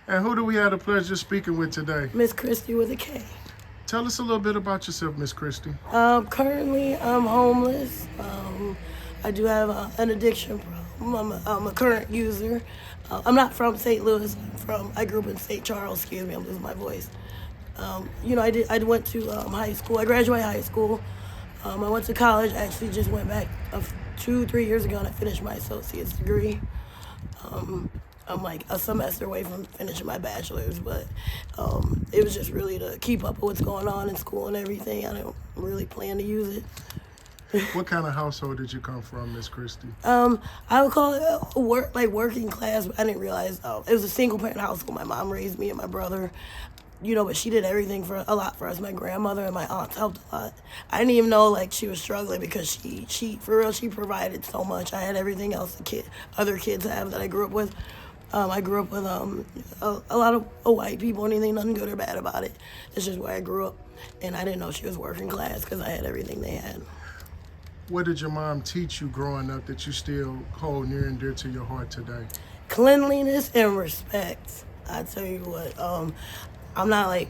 And who do we have the pleasure of speaking with today? Miss Kristy with a K. Tell us a little bit about yourself, Miss Kristy. Currently, I'm homeless. I do have an addiction problem. I'm a current user. I'm not from St. Louis. I grew up in St. Charles. Excuse me, I'm losing my voice. I went to high school. I graduated high school. I went to college. I actually just went back 2-3 years ago and I finished my associate's degree. I'm like a semester away from finishing my bachelor's, but it was just really to keep up with what's going on in school and everything. I don't really plan to use it. What kind of household did you come from, Miss Kristy? I would call it working class, but I didn't realize it was a single parent household. My mom raised me and my brother, but she did everything a lot for us. My grandmother and my aunts helped a lot. I didn't even know she was struggling because she for real, she provided so much. I had everything else other kids have that I grew up with. I grew up with a lot of white people, anything, nothing good or bad about it. It's just where I grew up, and I didn't know she was working class because I had everything they had. What did your mom teach you growing up that you still hold near and dear to your heart today? Cleanliness and respect. I tell you what, I'm not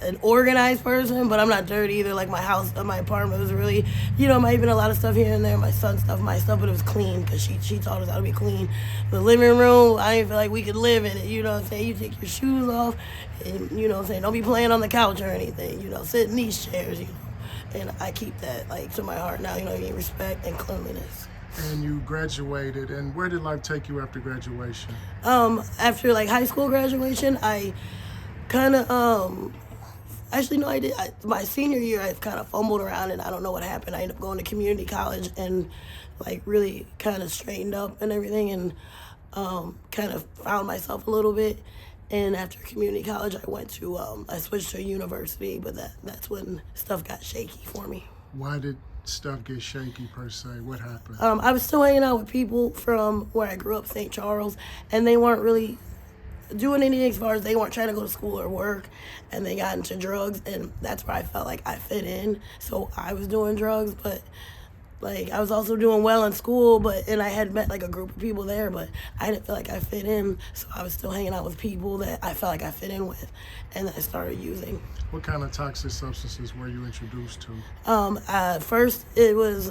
an organized person, but I'm not dirty either. Like my apartment was really, might have been a lot of stuff here and there, my son's stuff, my stuff, but it was clean because she taught us how to be clean. The living room, I didn't feel like we could live in it, you know what I'm saying? You take your shoes off and, don't be playing on the couch or anything, sit in these chairs, And I keep that, to my heart now, respect and cleanliness. And you graduated, and where did life take you after graduation? After, high school graduation, I kind of, actually, no, I did. My senior year, I kind of fumbled around, and I don't know what happened. I ended up going to community college and, really kind of straightened up and everything and kind of found myself a little bit. And after community college, I switched to a university, but that's when stuff got shaky for me. Why did stuff get shaky, per se? What happened? I was still hanging out with people from where I grew up, St. Charles, and they weren't really doing anything as far as they weren't trying to go to school or work, and they got into drugs, and that's where I felt like I fit in. So I was doing drugs, but I was also doing well in school, and I had met a group of people there, but I didn't feel like I fit in, so I was still hanging out with people that I felt like I fit in with, and then I started using. What kind of toxic substances were you introduced to? First it was,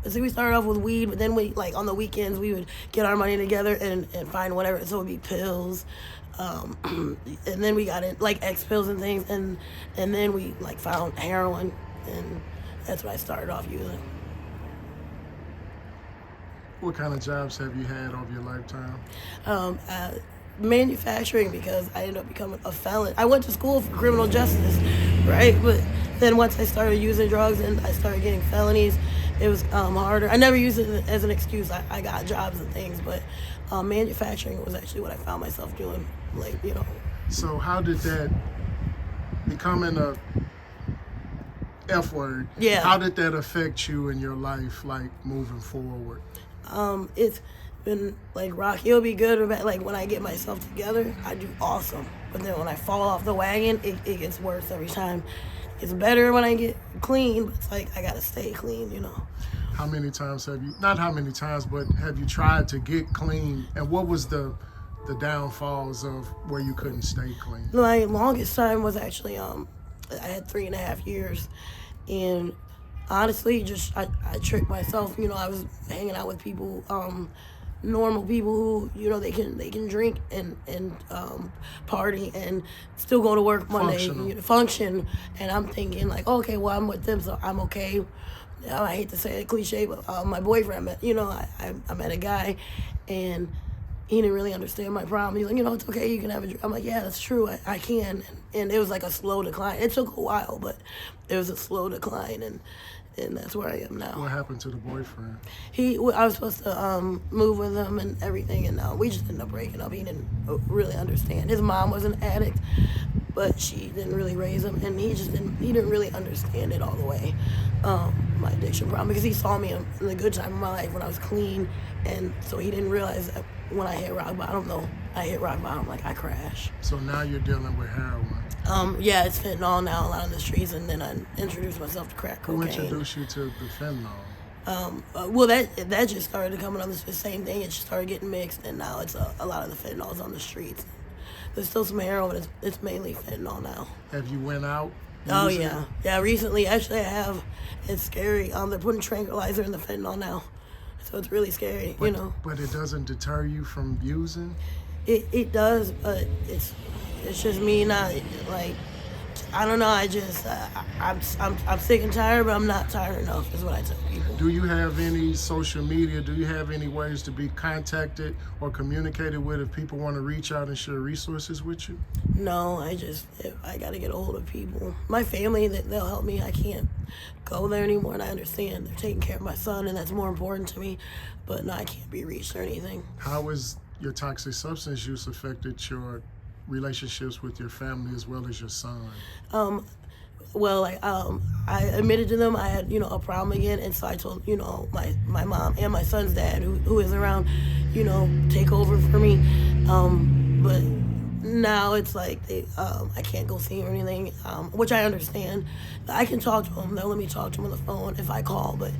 we started off with weed, but then we, on the weekends, we would get our money together and find whatever, so it would be pills, and then we got in, X pills and things, and then we, found heroin, and that's what I started off using. What kind of jobs have you had over your lifetime? Manufacturing, because I ended up becoming a felon. I went to school for criminal justice, right? But then once I started using drugs and I started getting felonies, it was harder. I never used it as an excuse. I got jobs and things, but manufacturing was actually what I found myself doing, So how did that, becoming a F word, yeah, how did that affect you in your life, moving forward? It's been rocky. It'll be good or bad. When I get myself together, I do awesome. But then when I fall off the wagon, it gets worse every time. It's better when I get clean, but it's I gotta stay clean, How many times have you, not how many times, but have you tried to get clean? And what was the downfalls of where you couldn't stay clean? My longest time was actually, I had 3.5 years. And honestly, I tricked myself. I was hanging out with people, normal people who, they can drink and party and still go to work Monday, function. And I'm thinking okay, well, I'm with them, so I'm okay. I hate to say it, cliche, but my boyfriend, I met a guy, and he didn't really understand my problem. He's like, it's okay, you can have a drink. I'm like, yeah, that's true, I can. And it was a slow decline. It took a while, but it was a slow decline, and that's where I am now. What happened to the boyfriend? I was supposed to move with him and everything, and we just ended up breaking up. He didn't really understand. His mom was an addict, but she didn't really raise him, and he didn't really understand it all the way, my addiction problem, because he saw me in the good time of my life when I was clean, and so he didn't realize that when I hit rock bottom, though, I hit rock bottom, I crash. So now you're dealing with heroin. Yeah, it's fentanyl now, a lot on the streets, and then I introduced myself to crack cocaine. Who introduced you to the fentanyl? Well, that just started coming up. It's the same thing. It just started getting mixed, and now it's a lot of the fentanyl's on the streets. There's still some heroin, but it's mainly fentanyl now. Have you went out? Oh using? yeah. Recently, actually, I have. It's scary. They're putting tranquilizer in the fentanyl now, so it's really scary. But, But it doesn't deter you from using. It does, but it's just me not like. I don't know. I'm sick and tired, but I'm not tired enough. Is what I tell people. Do you have any social media? Do you have any ways to be contacted or communicated with if people want to reach out and share resources with you? No, I got to get a hold of people. My family, they'll help me. I can't go there anymore, and I understand they're taking care of my son, and that's more important to me. But no, I can't be reached or anything. How has your toxic substance use affected your relationships with your family as well as your son? Well, I admitted to them I had, a problem again, and so I told, my mom and my son's dad, who is around, take over for me. But now it's like I can't go see him or anything, which I understand. I can talk to them. They'll let me talk to them on the phone if I call, but,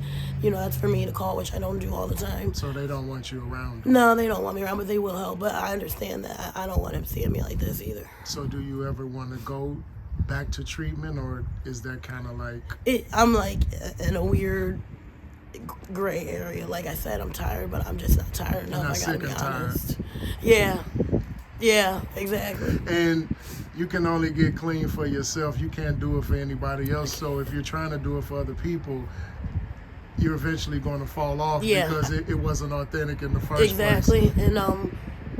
that's for me to call, which I don't do all the time. So they don't want you around? No, they don't want me around, but they will help. But I understand that. I don't want him seeing me like this either. So do you ever want to go back to treatment, or is that kind of like... I'm like in a weird gray area. Like I said, I'm tired, but I'm just not tired enough. I gotta be honest. Yeah, exactly. And you can only get clean for yourself. You can't do it for anybody else. So if you're trying to do it for other people, you're eventually going to fall off because it wasn't authentic in the first place. Exactly. And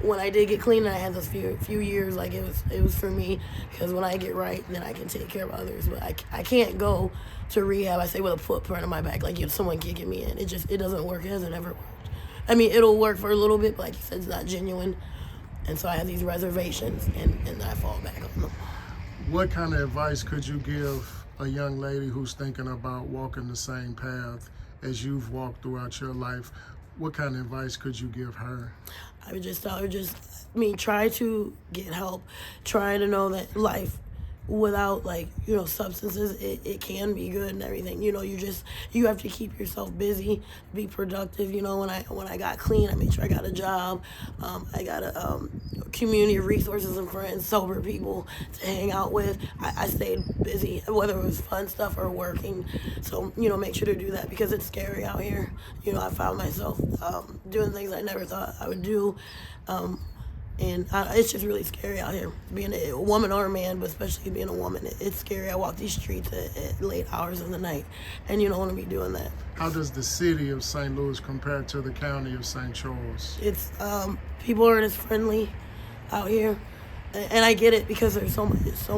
when I did get clean, and I had those few years, like it was for me, because when I get right, then I can take care of others. But I can't go to rehab, I say, with a footprint on my back, like someone kicking me in. It doesn't work. It hasn't ever worked. I mean, it'll work for a little bit, but like you said, it's not genuine. And so I have these reservations, and I fall back on them. What kind of advice could you give a young lady who's thinking about walking the same path as you've walked throughout your life? What kind of advice could you give her? I would just tell her, try to get help. Try to know that life without substances, it can be good and everything. You have to keep yourself busy, be productive. When I got clean, I made sure I got a job. I got a community of resources and friends, sober people to hang out with. I stayed busy, whether it was fun stuff or working. So, make sure to do that, because it's scary out here. I found myself doing things I never thought I would do. And it's just really scary out here, being a woman or a man, but especially being a woman. It's scary. I walk these streets at late hours of the night, and you don't want to be doing that. How does the city of St. Louis compare to the county of St. Charles? It's people aren't as friendly out here, and I get it, because there's so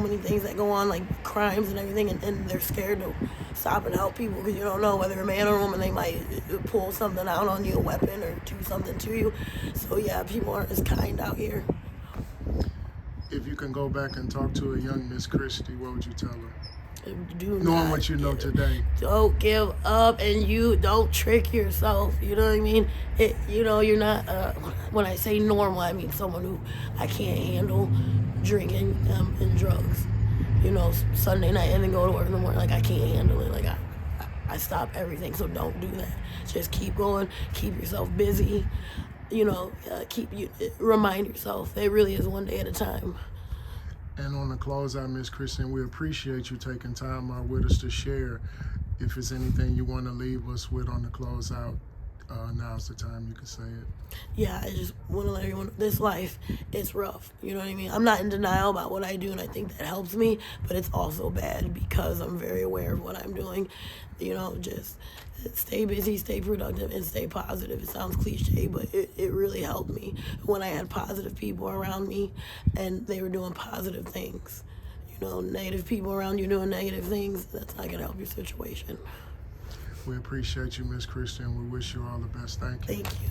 many things that go on, like crimes and everything, and they're scared to stop and help people, because you don't know whether a man or a woman, they might pull something out on you, a weapon, or do something to you. So yeah, people aren't as kind out here. If you can go back and talk to a young Miss Kristy, what would you tell her? Knowing what you know today. Don't give up, and you don't trick yourself. You know what I mean? You're not, when I say normal, I mean someone who I can't handle drinking and drugs. Sunday night and then go to work in the morning. Like, I can't handle it. Like, I stop everything, so don't do that. Just keep going. Keep yourself busy. Remind yourself it really is one day at a time. And on the closeout, Miss Kristy, we appreciate you taking time out with us to share. If it's anything you want to leave us with on the closeout, now's the time you can say it. Yeah, I just want to let everyone know, this life, it's rough. You know what I mean? I'm not in denial about what I do, and I think that helps me, but it's also bad because I'm very aware of what I'm doing. Just stay busy, stay productive, and stay positive. It sounds cliche, but it really helped me when I had positive people around me and they were doing positive things. Negative people around you doing negative things, that's not going to help your situation. We appreciate you, Miss Kristy, and we wish you all the best. Thank you. Thank you.